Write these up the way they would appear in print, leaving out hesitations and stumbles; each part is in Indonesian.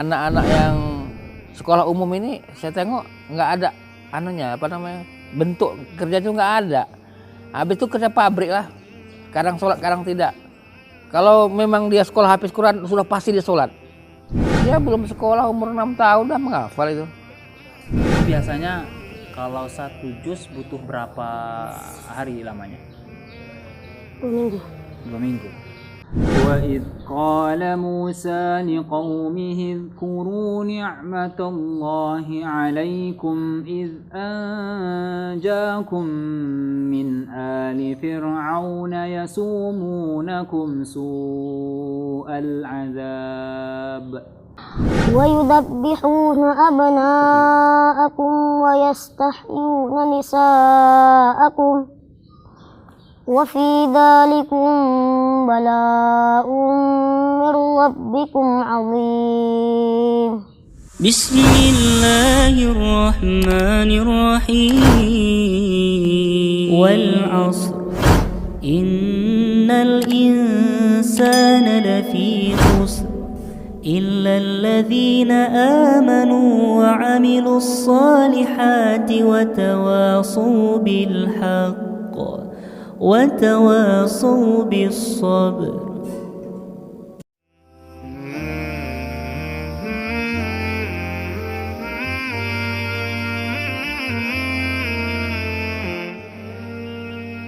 Anak-anak yang sekolah umum ini saya tengok nggak ada bentuk kerja itu nggak ada. Habis itu kerja pabrik lah. Kadang sholat, kadang tidak. Kalau memang dia sekolah hafiz Quran sudah pasti dia sholat. Dia belum sekolah umur 6 tahun udah menghafal itu. Biasanya kalau satu juz butuh berapa hari lamanya? 2 minggu. 2 minggu. وَإِذْ قَالَ مُوسَى لِقَوْمِهِ اذْكُرُوا نِعْمَةَ اللَّهِ عَلَيْكُمْ إِذْ أَنْجَاكُمْ مِنْ آلِ فِرْعَوْنَ يَسُومُونَكُمْ سُوءَ الْعَذَابِ وَيُذَبِّحُونَ أَبْنَاءَكُمْ وَيَسْتَحْيُونَ نِسَاءَكُمْ وَفِي ذَلِكُمْ بَلَاءٌ مِّن رَّبِّكُمْ عَظِيمٌ. بسم الله الرحمن الرحيم والعصر إن الإنسان لفي خسر إلا الذين آمنوا وعملوا الصالحات وتواصوا بالحق وتواصوا بالصبر.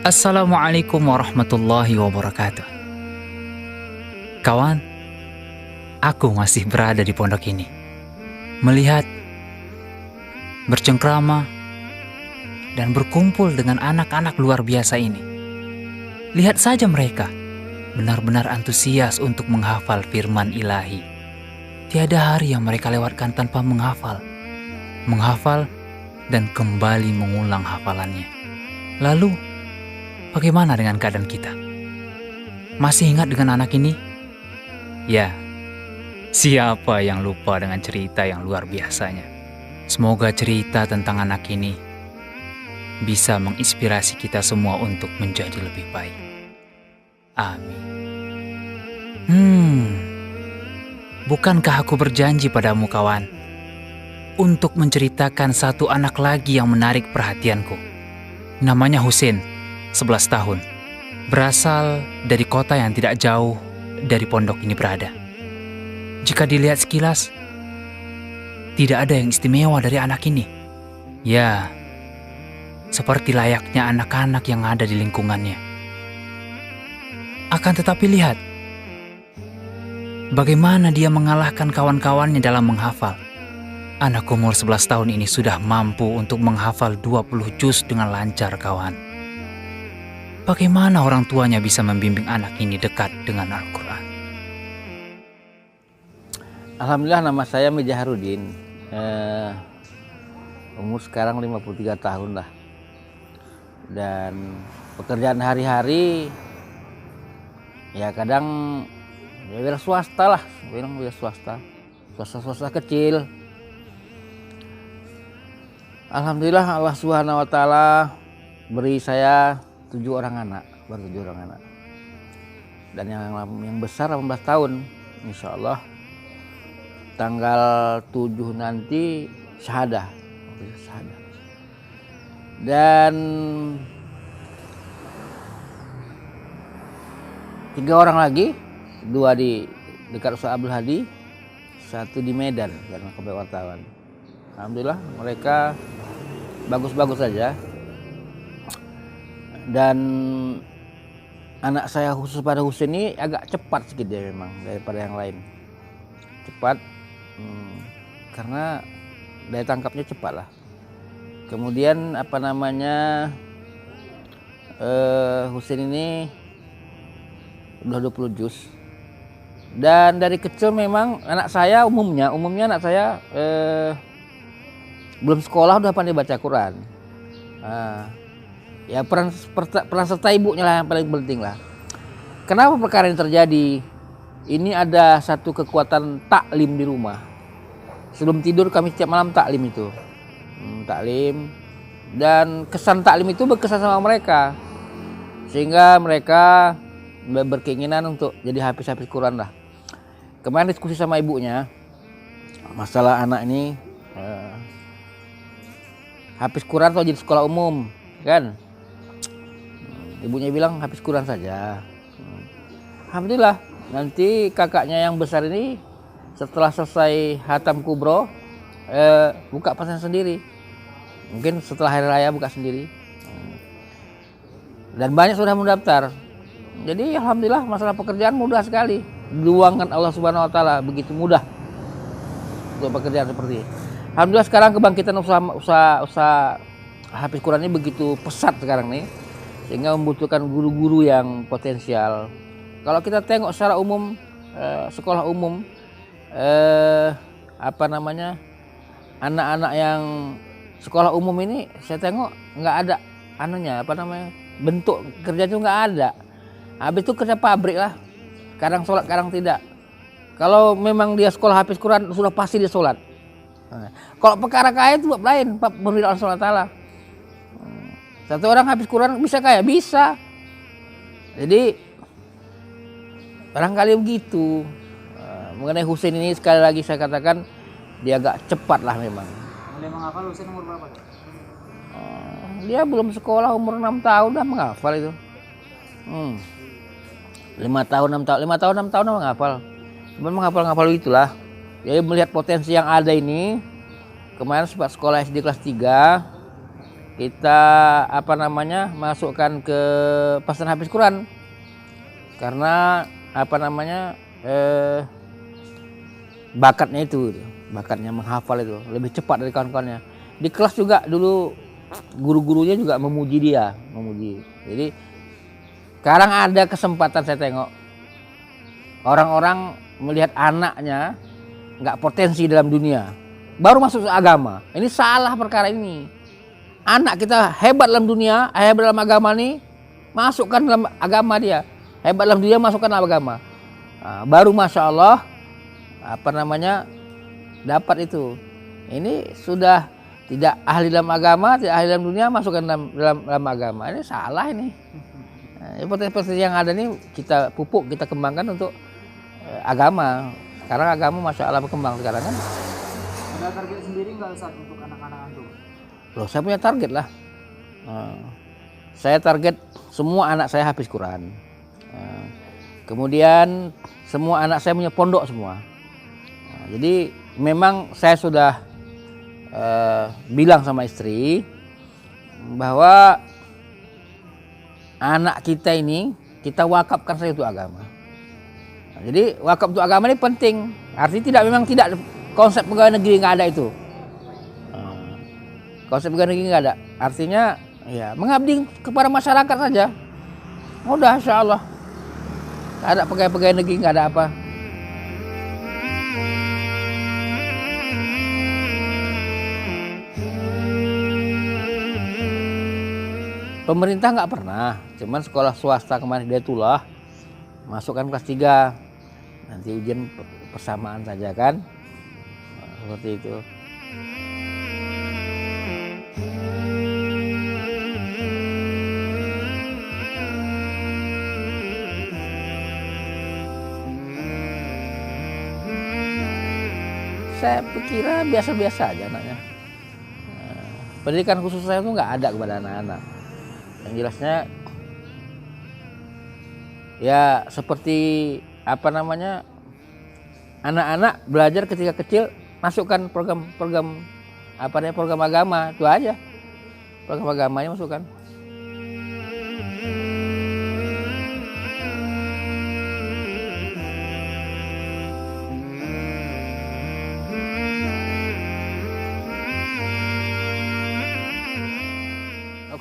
Assalamualaikum warahmatullahi wabarakatuh. Kawan, aku masih berada di pondok ini, melihat, bercengkrama, dan berkumpul dengan anak-anak luar biasa ini. Lihat saja mereka, benar-benar antusias untuk menghafal firman ilahi. Tiada hari yang mereka lewatkan tanpa menghafal, dan kembali mengulang hafalannya. Lalu, bagaimana dengan keadaan kita? Masih ingat dengan anak ini? Ya, siapa yang lupa dengan cerita yang luar biasanya? Semoga cerita tentang anak ini bisa menginspirasi kita semua untuk menjadi lebih baik. Amin. Bukankah aku berjanji padamu, kawan, untuk menceritakan satu anak lagi yang menarik perhatianku. Namanya Husein, 11 tahun. Berasal dari kota yang tidak jauh dari pondok ini berada. Jika dilihat sekilas, tidak ada yang istimewa dari anak ini. Ya, seperti layaknya anak-anak yang ada di lingkungannya. Akan tetapi lihat, bagaimana dia mengalahkan kawan-kawannya dalam menghafal. Anak umur 11 tahun ini sudah mampu untuk menghafal 20 juz dengan lancar, kawan. Bagaimana orang tuanya bisa membimbing anak ini dekat dengan Al-Quran? Alhamdulillah, nama saya Mijaharudin. Umur sekarang 53 tahun lah. Dan pekerjaan hari-hari ya kadang ya wira swasta lah, swasta kecil. Alhamdulillah Allah Subhanahu wa taala beri saya 7 orang anak, baru 7 orang anak. Dan yang besar 18 tahun, insya Allah tanggal 7 nanti syahadah. Dan 3 orang lagi, 2 di dekat Ustaz Abdul Hadi, 1 di Medan karena kepada wartawan. Alhamdulillah mereka bagus-bagus saja. Dan anak saya khusus pada Husein ini agak cepat sedikit dia memang daripada yang lain. Cepat karena daya tangkapnya cepat lah. Kemudian Husein ini udah 20 juz. Dan dari kecil memang anak saya umumnya anak saya belum sekolah udah pandai baca Quran. Ya peran serta ibunya lah yang paling penting lah. Kenapa perkara ini terjadi? Ini ada satu kekuatan taklim di rumah. Sebelum tidur kami setiap malam taklim itu. Taklim, dan kesan taklim itu berkesan sama mereka sehingga mereka berkeinginan untuk jadi hafiz Quran lah. Kemarin diskusi sama ibunya, masalah anak ini habis Quran atau jadi sekolah umum kan. Ibunya bilang habis Quran saja. Alhamdulillah nanti kakaknya yang besar ini setelah selesai hatam kubro buka pesantren sendiri. Mungkin setelah hari raya buka sendiri. Dan banyak sudah mendaftar. Jadi alhamdulillah masalah pekerjaan mudah sekali. Diluangkan Allah Subhanahu wa taala begitu mudah untuk pekerjaan seperti ini. Alhamdulillah sekarang kebangkitan usaha Hafiz Quran ini begitu pesat sekarang nih, sehingga membutuhkan guru-guru yang potensial. Kalau kita tengok secara umum sekolah umum anak-anak yang sekolah umum ini saya tengok nggak ada bentuk kerja itu nggak ada. Habis itu kerja pabrik lah, kadang sholat kadang tidak. Kalau memang dia sekolah Hafiz Quran sudah pasti dia sholat. Kalau perkara kaya itu lain, pemberitaan Allah Ta'ala. Satu orang Hafiz Quran bisa kaya? Bisa. Jadi barangkali begitu. Mengenai Husain ini sekali lagi saya katakan dia agak cepat lah memang. Mulai menghafal Husain umur berapa? Dia belum sekolah umur 6 tahun udah menghafal itu. 5 tahun 6 tahun menghafal. Cuman menghafal itulah. Jadi melihat potensi yang ada ini, kemarin sempat sekolah SD kelas 3, kita masukkan ke pesantren Hafiz Quran. Karena bakatnya menghafal itu lebih cepat dari kawan-kawannya. Di kelas juga dulu guru-gurunya juga memuji dia. Jadi sekarang ada kesempatan saya tengok orang-orang melihat anaknya nggak potensi dalam dunia, baru masuk ke agama. Ini salah perkara ini. Anak kita hebat dalam dunia, hebat dalam agama nih, masukkan dalam agama dia. Hebat dalam dunia, masukkan dalam agama. Baru masya Allah, dapat itu. Ini sudah tidak ahli dalam agama, tidak ahli dalam dunia, masukkan dalam agama. Ini salah ini. Potensi yang ada ini kita pupuk, kita kembangkan untuk agama. Sekarang agama masya Allah berkembang sekarang kan. Ada target sendiri nggak Ustaz untuk anak-anak antum? Loh, saya punya target lah. Saya target semua anak saya Hafiz Quran. Kemudian semua anak saya punya pondok semua. Jadi memang saya sudah bilang sama istri bahwa anak kita ini kita wakafkan saja untuk agama. Jadi wakaf untuk agama ini penting. Artinya memang tidak konsep pegawai negeri nggak ada itu. Konsep pegawai negeri nggak ada. Artinya ya mengabdi kepada masyarakat saja. Mudah insya Allah. Nggak ada pegawai negeri, nggak ada apa. Pemerintah nggak pernah. Cuman sekolah swasta kemarin Hidayatullah masukkan kelas 3. Nanti ujian persamaan saja kan. Seperti itu. Saya pikir biasa-biasa aja anaknya. Pendidikan khusus saya itu nggak ada kepada anak-anak. Yang jelasnya ya seperti anak-anak belajar ketika kecil, masukkan program agama, itu aja. Program agamanya masukkan.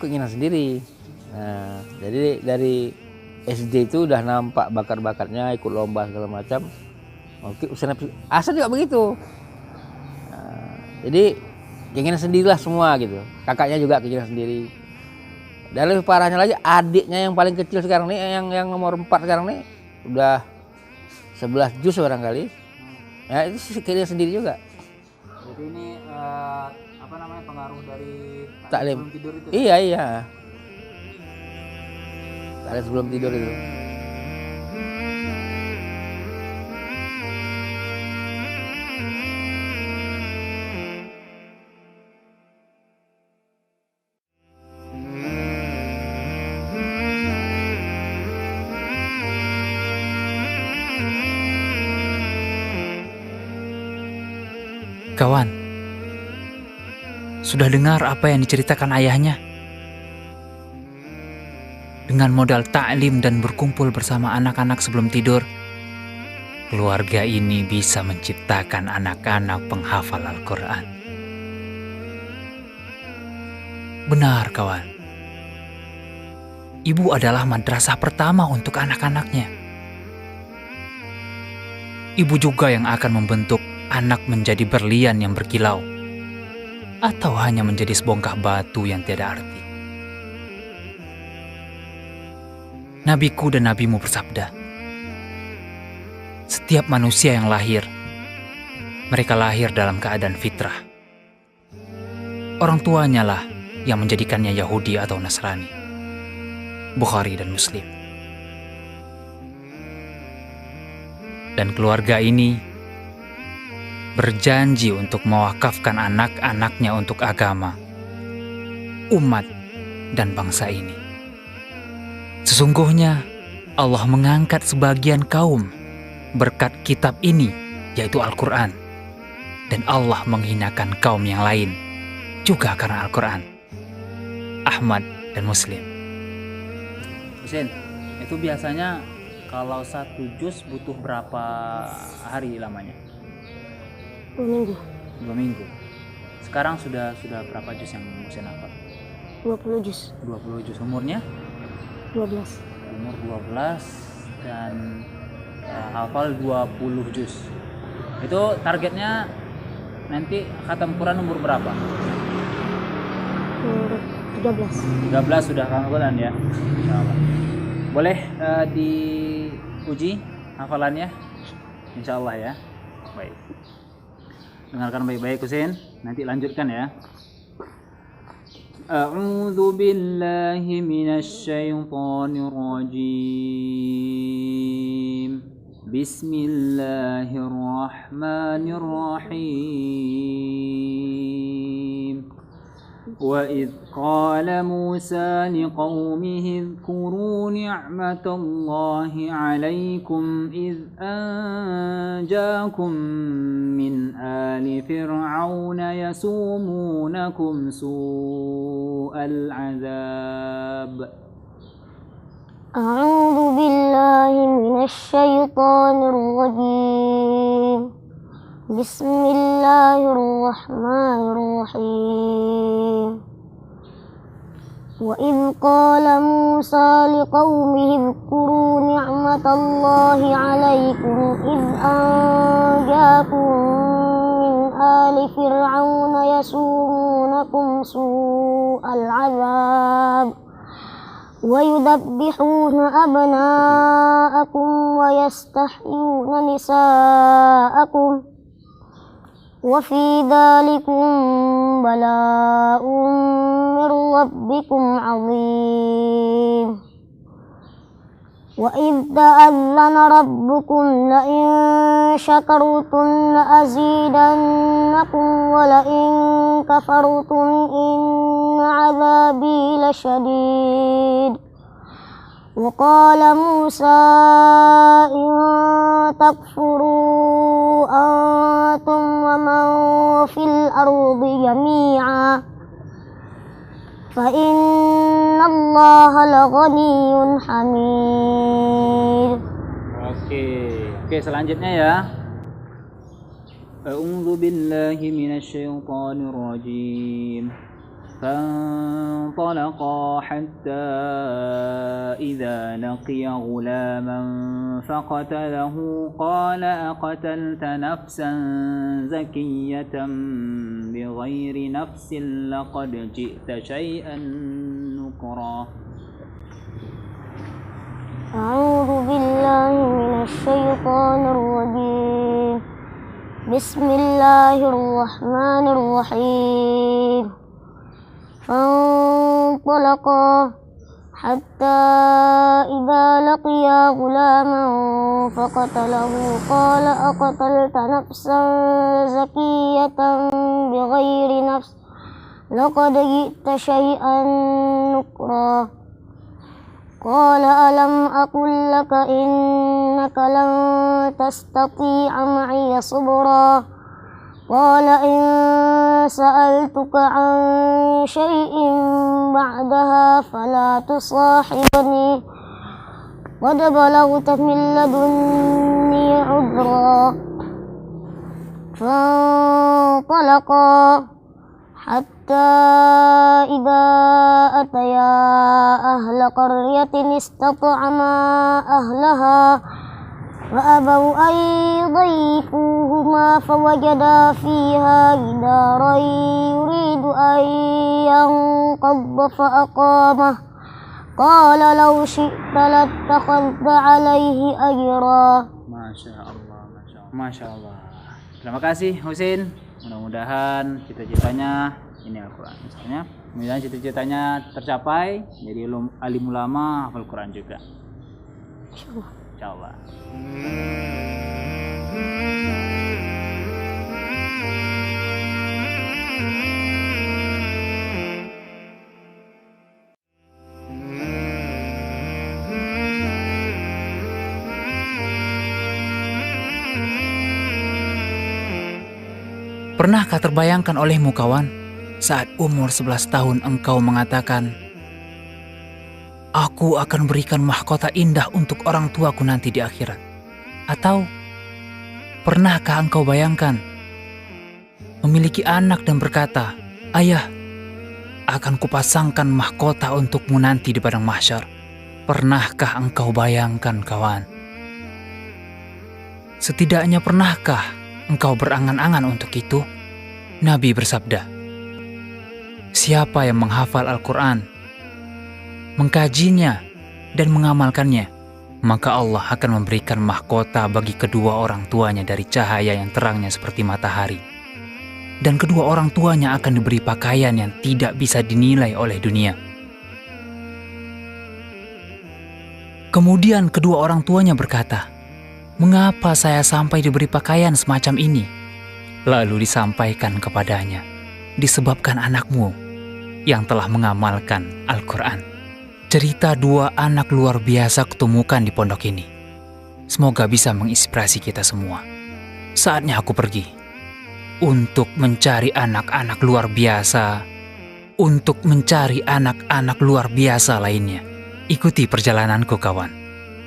Keinginan sendiri. Nah, jadi dari SD itu udah nampak bakat-bakatnya, ikut lomba segala macam. Oke, asal juga begitu. Nah, jadi keinginan sendirilah semua gitu. Kakaknya juga keinginan sendiri. Dan lebih parahnya lagi adiknya yang paling kecil sekarang nih, yang nomor 4 sekarang nih udah 11 juz barangkali. Ya itu keinginan sendiri juga. Jadi ini pengaruh dari taklim sebelum tidur itu? Iya. Taklim sebelum tidur itu. kawan? Sudah dengar apa yang diceritakan ayahnya? Dengan modal ta'lim dan berkumpul bersama anak-anak sebelum tidur, keluarga ini bisa menciptakan anak-anak penghafal Al-Quran. Benar kawan, ibu adalah madrasah pertama untuk anak-anaknya. Ibu juga yang akan membentuk anak menjadi berlian yang berkilau, atau hanya menjadi sebongkah batu yang tiada arti. Nabiku dan nabimu bersabda, setiap manusia yang lahir, mereka lahir dalam keadaan fitrah. Orang tuanya lah yang menjadikannya Yahudi atau Nasrani. Bukhari dan Muslim. Dan keluarga ini berjanji untuk mewakafkan anak-anaknya untuk agama, umat, dan bangsa ini. Sesungguhnya Allah mengangkat sebagian kaum berkat kitab ini, yaitu Al-Quran. Dan Allah menghinakan kaum yang lain juga karena Al-Quran. Ahmad dan Muslim. Husin, itu biasanya kalau satu juz butuh berapa hari lamanya? 2 minggu. 2 minggu. Sekarang sudah berapa juz yang Husin hafal? 20 juz. 20 juz. Umurnya? 12. Umur 12 dan hafal 20 juz. Itu targetnya nanti khatam Quran umur berapa? Umur 13. 13 sudah hafalan ya. Insyaallah. Boleh diuji hafalannya? Insyaallah ya. Baik. Dengarkan baik-baik Husin, nanti lanjutkan ya. A'udzu billahi minasy syaithanir rajim. Bismillahirrahmanirrahim. وَإِذْ قَالَ مُوسَى لِقَوْمِهِ اذْكُرُوا نِعْمَةَ اللَّهِ عَلَيْكُمْ إِذْ أَنْجَاكُمْ مِنْ آلِ فِرْعَوْنَ يَسُومُونَكُمْ سُوءَ الْعَذَابِ أعوذ بالله من الشيطان الرجيم. بسم الله الرحمن الرحيم. وإذ قال موسى لقومه اذكروا نعمة الله عليكم إذ أنجاكم من آل فرعون يسومونكم سوء العذاب ويذبحون أبناءكم ويستحيون نساءكم وفي ذلكم بلاء من ربكم عظيم. وإذ تأذن ربكم لئن شكرتم لأزيدنكم ولئن كفرتم إن عذابي لشديد. وقال موسى إن تكفروا أنتم ومن في الأرض جميعا فإن الله لغني حميد. Oke, selanjutnya ya. A'udzu billahi minasy syaithanir rajim. فانطلقا حتى إذا لقيا غلاما فقتله قال أقتلت نفسا زكية بغير نفس لقد جئت شيئا نكرا. أعوذ بالله من الشيطان الرجيم. بسم الله الرحمن الرحيم. فانطلقا حتى إذا لقيا غلاما فقتله قال أقتلت نفسا زكية بغير نفس لقد جئت شيئا نكرا. قال ألم أقل لك إنك لن تستطيع معي صبرا. قال إن سألتك عن شيء بعدها فلا تصاحبني قد بلغت من لدني عذرا فانطلقا حتى إذا أتيا أهل قرية استطعما أهلها فأبوا أن يضيفوهما فوجدا فيها جدارا يريد أن ينقض فأقامه قال لو شئت لاتخذت عليه أجرا. Masya Allah, Masya Allah. Masya Allah. Terima kasih Husin. Mudah-mudahan cita-citanya ini Al-Quran misalnya. Mudah-mudahan cita-citanya tercapai. Jadi alim ulama, hafal Quran juga. Insya Allah. Pernahkah terbayangkan olehmu kawan, saat umur 11 tahun engkau mengatakan, aku akan berikan mahkota indah untuk orang tuaku nanti di akhirat? Atau, pernahkah engkau bayangkan, memiliki anak dan berkata, ayah, akan kupasangkan mahkota untukmu nanti di padang mahsyar? Pernahkah engkau bayangkan kawan? Setidaknya pernahkah engkau berangan-angan untuk itu? Nabi bersabda, siapa yang menghafal Al-Quran, mengkajinya, dan mengamalkannya, maka Allah akan memberikan mahkota bagi kedua orang tuanya dari cahaya yang terangnya seperti matahari. Dan kedua orang tuanya akan diberi pakaian yang tidak bisa dinilai oleh dunia. Kemudian kedua orang tuanya berkata, mengapa saya sampai diberi pakaian semacam ini? Lalu disampaikan kepadanya, disebabkan anakmu yang telah mengamalkan Al-Quran. Cerita dua anak luar biasa kutemukan di pondok ini. Semoga bisa menginspirasi kita semua. Saatnya aku pergi untuk mencari anak-anak luar biasa, untuk mencari anak-anak luar biasa lainnya. Ikuti perjalananku kawan.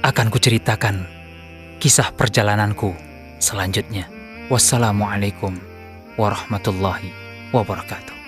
Akan kuceritakan kisah perjalananku selanjutnya. Wassalamualaikum warahmatullahi wabarakatuh.